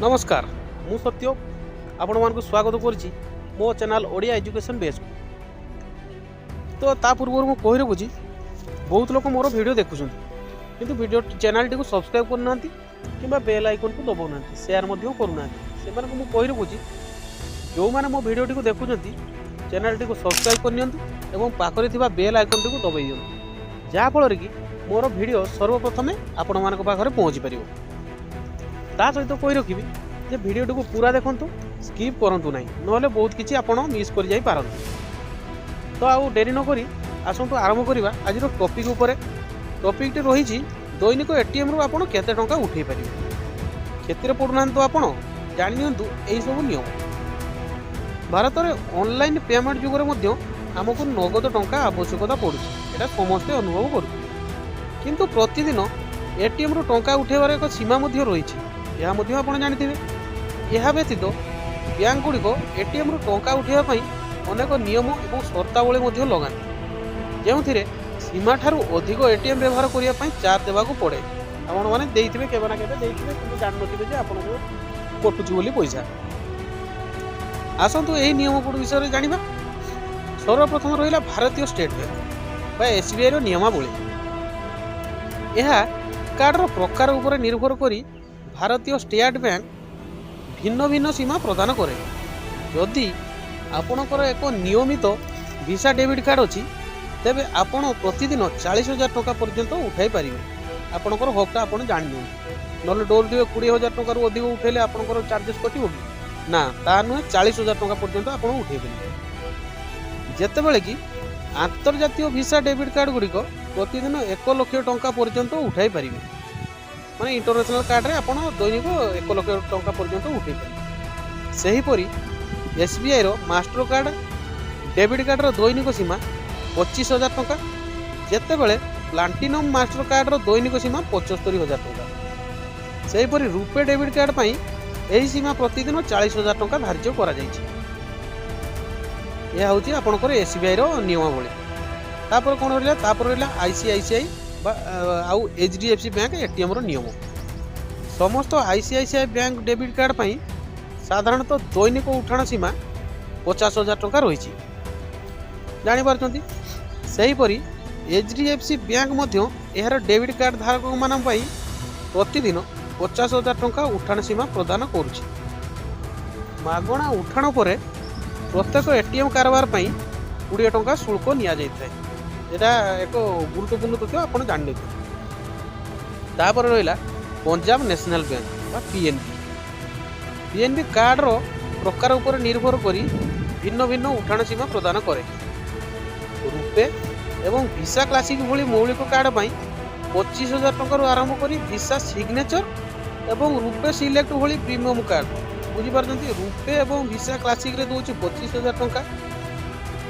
नमस्कार मु सत्य आपण मानक स्वागत करुच्ची मो चैनल ओडिया एजुकेशन बेस को। तो ता पूर्व मु कही रखुची बहुत लोग मोर वीडियो देखुं किंतु वीडियो चैनल टी को सब्सक्राइब करना कि बेल आइकन को दबाऊना शेयर करूना से मु कही रखुची जो मैंने मो वीडियो टी को देखुं चैनल टी को सब्सक्राइब करनी और पाखरे बेल आइकन टी को दबाई दिखाँ जहाँफल कि मोर वीडियो सर्वप्रथमे आपण मान पाखे पहुँची पार। ता सहित कही रखी जे वीडियो को पूरा देखूँ स्किप करूँ ना ना बहुत किसी आप मिस कर जाई पारती। तो आउ डेरी नक आसतु आरंभ करवा आज टॉपिक उपरे। टॉपिक रही दैनिक एटीएम रु आप केते टंका उठे पारे क्षेत्र पड़ूना तो आप जाणी दिंतु यही सब नियम। भारत में ऑनलाइन पेमेंट जुगरे आमको नगद टंका आवश्यकता पड़ू यहाँ समस्ते अनुभव करूँ किंतु प्रतिदिन एटीएम रु टंका उठेबार एक सीमा रही यह आप जानते यह व्यतीत बैंक गुड़िक एटीएम रु टंका उठाइवाई अनेक नियम और शर्तावली लगाती जो सीमा ठारू अधिक एटीएम व्यवहार करने चार्ज देवाक पड़े। आपण मैंने देते केवे ना केवे कि जानते आपको कटुची बोली पैसा। आसतु यही नियम विषय जाना। सर्वप्रथम रहा भारतीय स्टेट बैंक बा एसबीआई नियमावली। यह कार्डर प्रकार उपर निर्भर करी भारतीय स्टेट बैंक भिन्न भिन्न सीमा प्रदान करे। यदि आपणकर एक नियमित वीसा डेबिट कार्ड अच्छी तेबे आपण प्रतिदिन 40,000 टंका पर्यंत उठाई पारे। आपणकर हकटा आपण जान ना डोर दिवे 20,000 टंका अधिक उठेले आपणकर चार्जेस कटिबो कि ना ता नुहे 40,000 टंका पर्यंत आपण उठाई पारे। जेतेबेले कि आंतर्जातीय वीसा डेबिट कार्ड गुड़िक प्रतिदिन 1 लाख टंका पर्यंत उठाई पारे। माने इंटरनेशनल कार्ड रे आपण दैनिक 1 लाख टंका पर्यंत उठाई पारे। सेहीपरि एसबीआई रो मास्टर कार्ड डेबिट कार्ड रो दैनिक सीमा 25,000 टंका जेतेबेले प्लाटिनम मास्टर कार्ड रो दैनिक सीमा 75,000 टंका। सेहीपरि रुपे डेबिट कार्ड पई एही सीमा प्रतिदिन 40,000 टंका धार्य करा जायछि। यह हूँ आपंकर एसबीआई नियमावली। तापर कौन रहा तापर रहा आईसीआईसीआई आउ एचडीएफसी बैंक एटीएम नियम। समस्त आईसीआईसीआई बैंक डेबिट कार्ड पई साधारणतः दैनिक उठाण सीमा 50,000 टंका रही जापर। सेहीपरि एचडीएफसी बैंक यार डेबिट कार्ड धारक मान प्रतिदिन 50,000 टंका उठाण सीमा प्रदान करुछि। मागणा उठाण पर प्रत्येक एटीएम कारबार 20 टंका शुल्क निया जाए। यहाँ एक गुरुत्वपूर्ण तथ्य आप जानते। तापर रहा Punjab national bank PNB. PNB card रो प्रकार उपर निर्भर करी भिन्न भिन्न उठाण सीमा प्रदान करे। रुपे एवं वीसा क्लासिक भली मौलिक कार्ड पर 25,000 टंका आरंभ करी वीसा सिग्नेचर एवं रुपे सिलेक्ट भली प्रीमियम कार्ड बुझीपार। रुपे एवं वीसा क्लासिक रे दूसरी 25,000 टंका।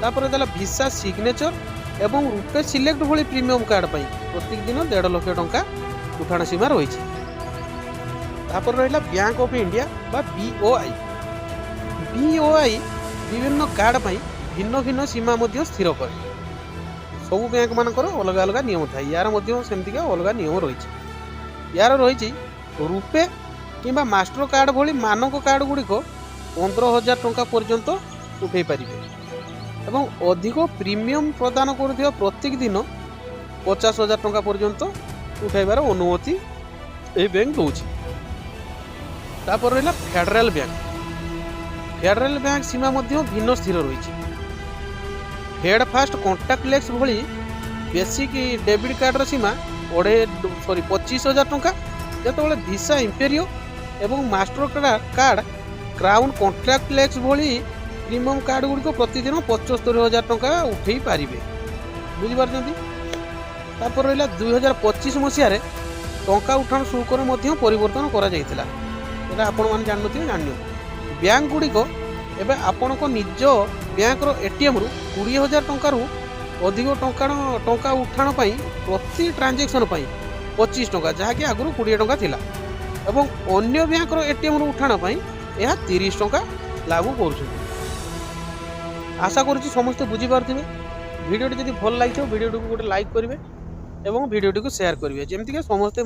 तापर देला वीसा सिग्नेचर एवं रुपे सिलेक्ट भली प्रीमियम कार्ड पर प्रत्येक दिन 1.5 लाख टंका उठाण सीमा रही। तापर रहा बैंक ऑफ इंडिया बा बीओआई। बीओआई विभिन्न कार्ड पर भिन्न भिन्न सीमा स्थिर करे। सबू बैंक मानकर अलग अलग नियम था यार सेमती अलग नियम रही। यार रही रुपे किंबा मास्टर कार्ड भली मानक कार्ड गुड़िक 15,000 टंका पर्यंत उठे पारे एवं अधिक प्रीमियम प्रदान कर प्रत्येक दिन 50,000 टंका पर्यंत उठाइबार अनुमति यह बैंक दूसरी। तापर रहा फेडरल बैंक। फेडरल बैंक सीमा भिन्न स्थिर रही। फेड फास्ट कॉन्टैक्टलेस भली बेसिक डेबिट कार्ड सीमा 25,000 टंका जेतेबेले वीसा इंपेरियो एवं मास्टर कार्ड क्राउन कॉन्ट्रैक्टलेस भली प्रीमियम कार्ड गुड़िक प्रतिदिन 75,000 टंका उठे पारे बुझीपार। तापर रहा 2025 मसीह टंका उठाण शुल्क परिवर्तन करा आपण मैंने जानते जान। बैंक गुड़िक एवं आपण निज बैंक एटीएम रु 20,000 टंका अधिक टंका उठाण प्रति ट्रांजेक्शन 25 टंका जहाँकि आगुरी 20 टंका थिला एवं अन्य बैंक एटीएम रु उठाण यह 30 टंका लागू कर। आशा करुच्ची समस्ते बुझीपारे। वीडियोटी जब भल लगी वीडियो को गोटे लाइक करेंगे और वीडियोटी को शेयर करेंगे जमीक समस्ते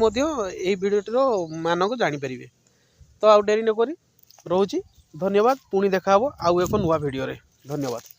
भिडियोटर मान को जापर। तो आउ डेरी नक रोची। धन्यवाद। पुणी देखा आउ एक नुआ भिडियो। धन्यवाद।